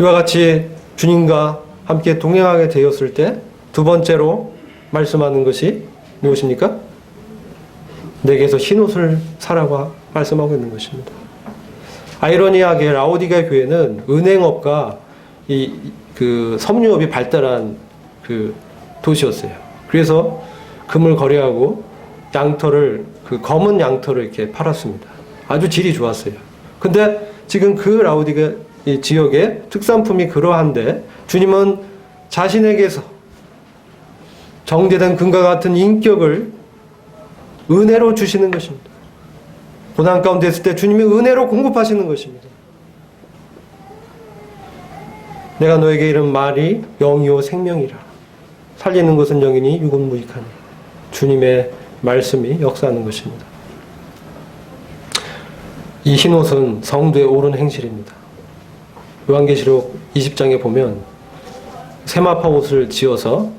이와 같이 주님과 함께 동행하게 되었을 때 두 번째로 말씀하는 것이 무엇입니까? 내게서 흰옷을 사라고 말씀하고 있는 것입니다. 아이러니하게 라우디게 교회는 은행업과 그 섬유업이 발달한 그 도시였어요. 그래서 금을 거래하고 양털을, 그 검은 양털을 이렇게 팔았습니다. 아주 질이 좋았어요. 근데 지금 그 라우디게 이 지역의 특산품이 그러한데 주님은 자신에게서 정제된 금과 같은 인격을 은혜로 주시는 것입니다. 고난 가운데 있을 때 주님이 은혜로 공급하시는 것입니다. 내가 너에게 이른 말이 영이요 생명이라. 살리는 것은 영이니 육은 무익하니. 주님의 말씀이 역사하는 것입니다. 이 흰옷은 성도의 옳은 행실입니다. 요한계시록 20장에 보면 세마파 옷을 지어서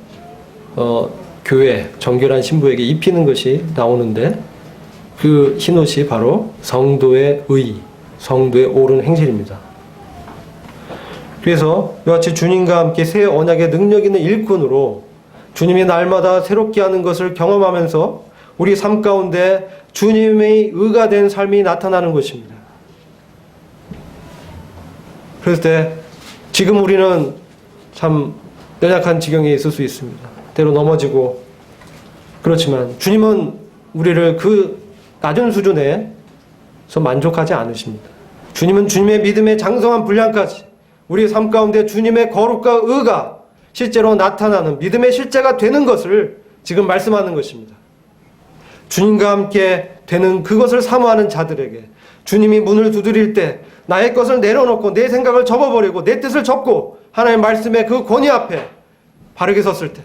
교회 정결한 신부에게 입히는 것이 나오는데 그 흰옷이 바로 성도의 의, 성도의 옳은 행실입니다. 그래서 이와 같이 주님과 함께 새 언약의 능력 있는 일꾼으로 주님이 날마다 새롭게 하는 것을 경험하면서 우리 삶 가운데 주님의 의가 된 삶이 나타나는 것입니다. 그럴 때 지금 우리는 참 연약한 지경에 있을 수 있습니다. 때로 넘어지고 그렇지만 주님은 우리를 그 낮은 수준에서 만족하지 않으십니다. 주님은 주님의 믿음의 장성한 분량까지 우리의 삶 가운데 주님의 거룩과 의가 실제로 나타나는 믿음의 실제가 되는 것을 지금 말씀하는 것입니다. 주님과 함께 되는 그것을 사모하는 자들에게 주님이 문을 두드릴 때 나의 것을 내려놓고 내 생각을 접어버리고 내 뜻을 접고 하나님의 말씀의 그 권위 앞에 바르게 섰을 때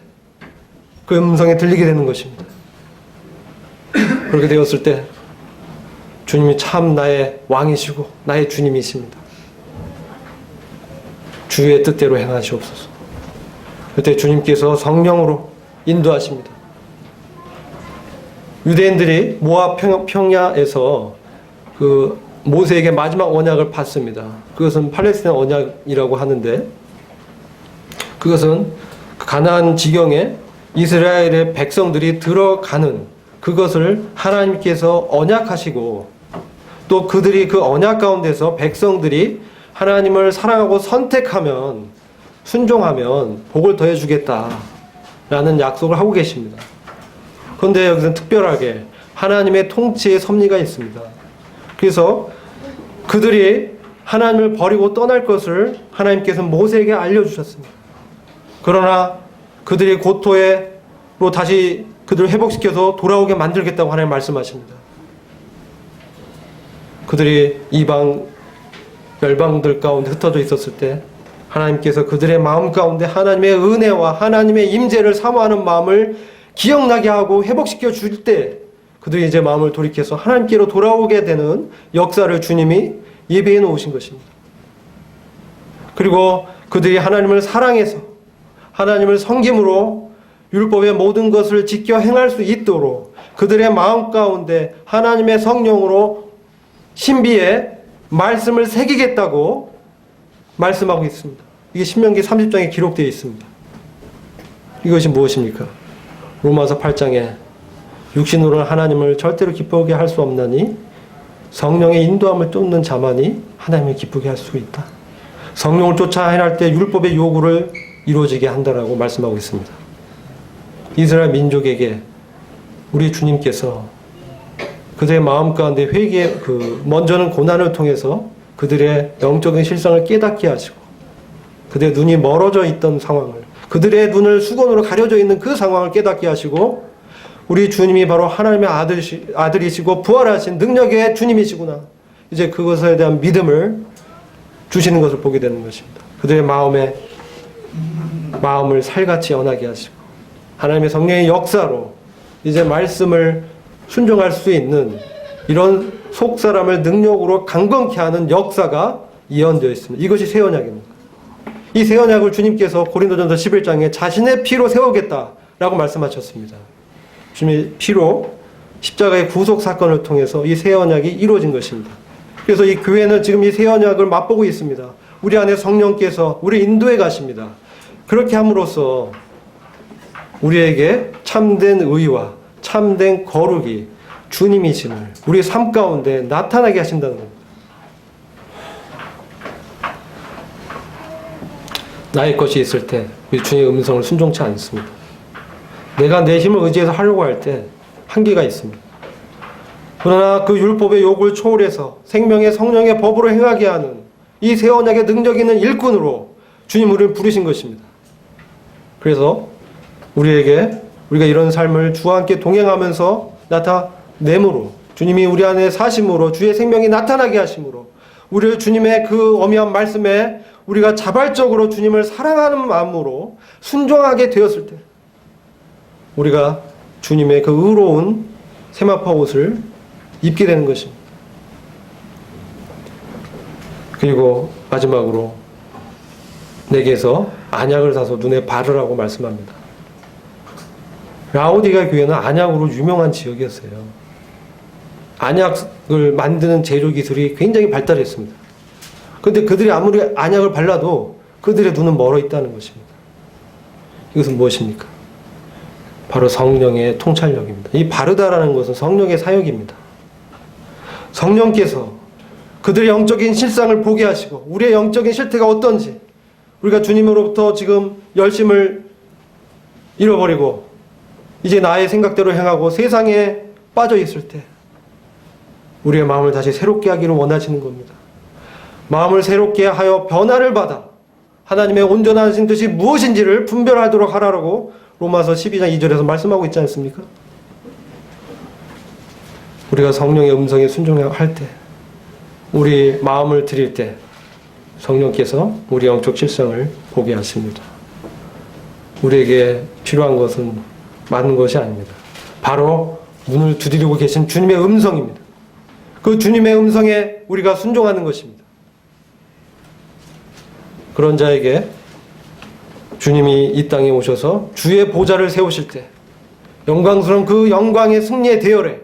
그 음성이 들리게 되는 것입니다. 그렇게 되었을 때 주님이 참 나의 왕이시고 나의 주님이십니다. 주의 뜻대로 행하시옵소서. 그때 주님께서 성령으로 인도하십니다. 유대인들이 모압 평야에서 그 모세에게 마지막 언약을 받습니다. 그것은 팔레스타인 언약이라고 하는데 그것은 가나안 지경에 이스라엘의 백성들이 들어가는 그것을 하나님께서 언약하시고 또 그들이 그 언약 가운데서 백성들이 하나님을 사랑하고 선택하면 순종하면 복을 더해주겠다라는 약속을 하고 계십니다. 그런데 여기서는 특별하게 하나님의 통치의 섭리가 있습니다. 그래서 그들이 하나님을 버리고 떠날 것을 하나님께서 모세에게 알려주셨습니다. 그러나 그들이 고토로 다시 그들을 회복시켜서 돌아오게 만들겠다고 하나님 말씀하십니다. 그들이 이방 열방들 가운데 흩어져 있었을 때 하나님께서 그들의 마음 가운데 하나님의 은혜와 하나님의 임재를 사모하는 마음을 기억나게 하고 회복시켜 줄 때 그들이 이제 마음을 돌이켜서 하나님께로 돌아오게 되는 역사를 주님이 예비해 놓으신 것입니다. 그리고 그들이 하나님을 사랑해서 하나님을 섬김으로 율법의 모든 것을 지켜 행할 수 있도록 그들의 마음 가운데 하나님의 성령으로 신비의 말씀을 새기겠다고 말씀하고 있습니다. 이게 신명기 30장에 기록되어 있습니다. 이것이 무엇입니까? 로마서 8장에 육신으로는 하나님을 절대로 기쁘게 할 수 없나니 성령의 인도함을 쫓는 자만이 하나님을 기쁘게 할 수 있다. 성령을 쫓아 행할 때 율법의 요구를 이루어지게 한다라고 말씀하고 있습니다. 이스라엘 민족에게 우리 주님께서 그들의 마음 가운데 먼저는 고난을 통해서 그들의 영적인 실상을 깨닫게 하시고 그들의 눈이 멀어져 있던 상황을 그들의 눈을 수건으로 가려져 있는 그 상황을 깨닫게 하시고 우리 주님이 바로 하나님의 아들이시고 부활하신 능력의 주님이시구나. 이제 그것에 대한 믿음을 주시는 것을 보게 되는 것입니다. 그들의 마음을 살같이 연하게 하시고 하나님의 성령의 역사로 이제 말씀을 순종할 수 있는 이런 속 사람을 능력으로 강건케 하는 역사가 예언되어 있습니다. 이것이 새 언약입니다. 이 새 언약을 주님께서 고린도전서 11장에 자신의 피로 세우겠다라고 말씀하셨습니다. 주님의 피로 십자가의 구속 사건을 통해서 이 새 언약이 이루어진 것입니다. 그래서 이 교회는 지금 이 새 언약을 맛보고 있습니다. 우리 안에 성령께서 우리 인도해 가십니다. 그렇게 함으로써 우리에게 참된 의와 참된 거룩이 주님이심을 우리 삶 가운데 나타나게 하신다는 겁니다. 나의 것이 있을 때 주님의 음성을 순종치 않습니다. 내가 내 힘을 의지해서 하려고 할 때 한계가 있습니다. 그러나 그 율법의 요구를 초월해서 생명의 성령의 법으로 행하게 하는 이 새 언약의 능력 있는 일꾼으로 주님 우리를 부르신 것입니다. 그래서 우리가 이런 삶을 주와 함께 동행하면서 나타내므로 주님이 우리 안에 사심으로 주의 생명이 나타나게 하심으로 우리를 주님의 그 어미한 말씀에 우리가 자발적으로 주님을 사랑하는 마음으로 순종하게 되었을 때 우리가 주님의 그 의로운 세마포 옷을 입게 되는 것입니다. 그리고 마지막으로 내게서 안약을 사서 눈에 바르라고 말씀합니다. 라오디가 교회는 안약으로 유명한 지역이었어요. 안약을 만드는 재료 기술이 굉장히 발달했습니다. 그런데 그들이 아무리 안약을 발라도 그들의 눈은 멀어 있다는 것입니다. 이것은 무엇입니까? 바로 성령의 통찰력입니다. 이 바르다라는 것은 성령의 사역입니다. 성령께서 그들의 영적인 실상을 보게 하시고 우리의 영적인 실태가 어떤지 우리가 주님으로부터 지금 열심을 잃어버리고 이제 나의 생각대로 행하고 세상에 빠져 있을 때 우리의 마음을 다시 새롭게 하기를 원하시는 겁니다. 마음을 새롭게 하여 변화를 받아 하나님의 온전하신 뜻이 무엇인지를 분별하도록 하라고 로마서 12장 2절에서 말씀하고 있지 않습니까? 우리가 성령의 음성에 순종할 때 우리 마음을 드릴 때 성령께서 우리 영적 실상을 보게 하십니다. 우리에게 필요한 것은 많은 것이 아닙니다. 바로 문을 두드리고 계신 주님의 음성입니다. 그 주님의 음성에 우리가 순종하는 것입니다. 그런 자에게 주님이 이 땅에 오셔서 주의 보좌를 세우실 때 영광스러운 그 영광의 승리의 대열에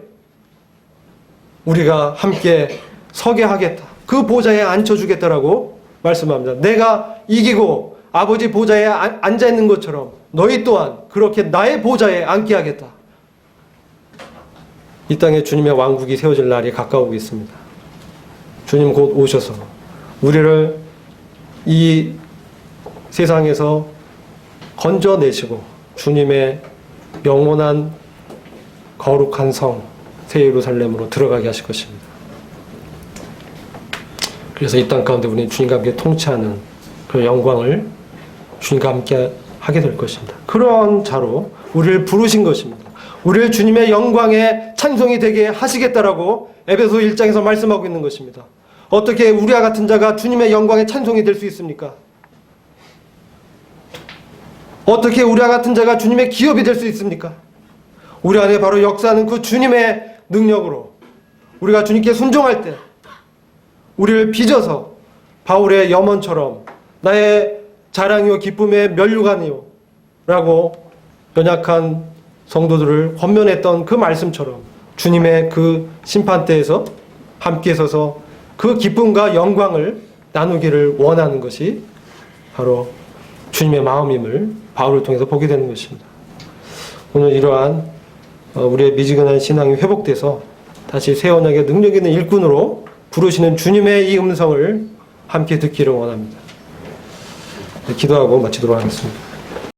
우리가 함께 서게 하겠다. 그 보좌에 앉혀주겠다라고 말씀합니다. 내가 이기고 아버지 보좌에 앉아있는 것처럼 너희 또한 그렇게 나의 보좌에 앉게 하겠다. 이 땅에 주님의 왕국이 세워질 날이 가까우고 있습니다. 주님 곧 오셔서 우리를 이 세상에서 건져내시고 주님의 영원한 거룩한 성 새 예루살렘으로 들어가게 하실 것입니다. 그래서 이 땅 가운데 우리는 주님과 함께 통치하는 그 영광을 주님과 함께 하게 될 것입니다. 그런 자로 우리를 부르신 것입니다. 우리를 주님의 영광의 찬송이 되게 하시겠다라고 에베소 1장에서 말씀하고 있는 것입니다. 어떻게 우리와 같은 자가 주님의 영광의 찬송이 될 수 있습니까? 어떻게 우리와 같은 자가 주님의 기업이 될 수 있습니까? 우리 안에 바로 역사하는 그 주님의 능력으로 우리가 주님께 순종할 때 우리를 빚어서 바울의 염원처럼 나의 자랑이요 기쁨의 면류관이요 라고 연약한 성도들을 권면했던 그 말씀처럼 주님의 그 심판대에서 함께 서서 그 기쁨과 영광을 나누기를 원하는 것이 바로 주님의 마음임을 바울을 통해서 보게 되는 것입니다. 오늘 이러한 우리의 미지근한 신앙이 회복돼서 다시 새 언약의 능력 있는 일꾼으로 부르시는 주님의 이 음성을 함께 듣기를 원합니다. 기도하고 마치도록 하겠습니다.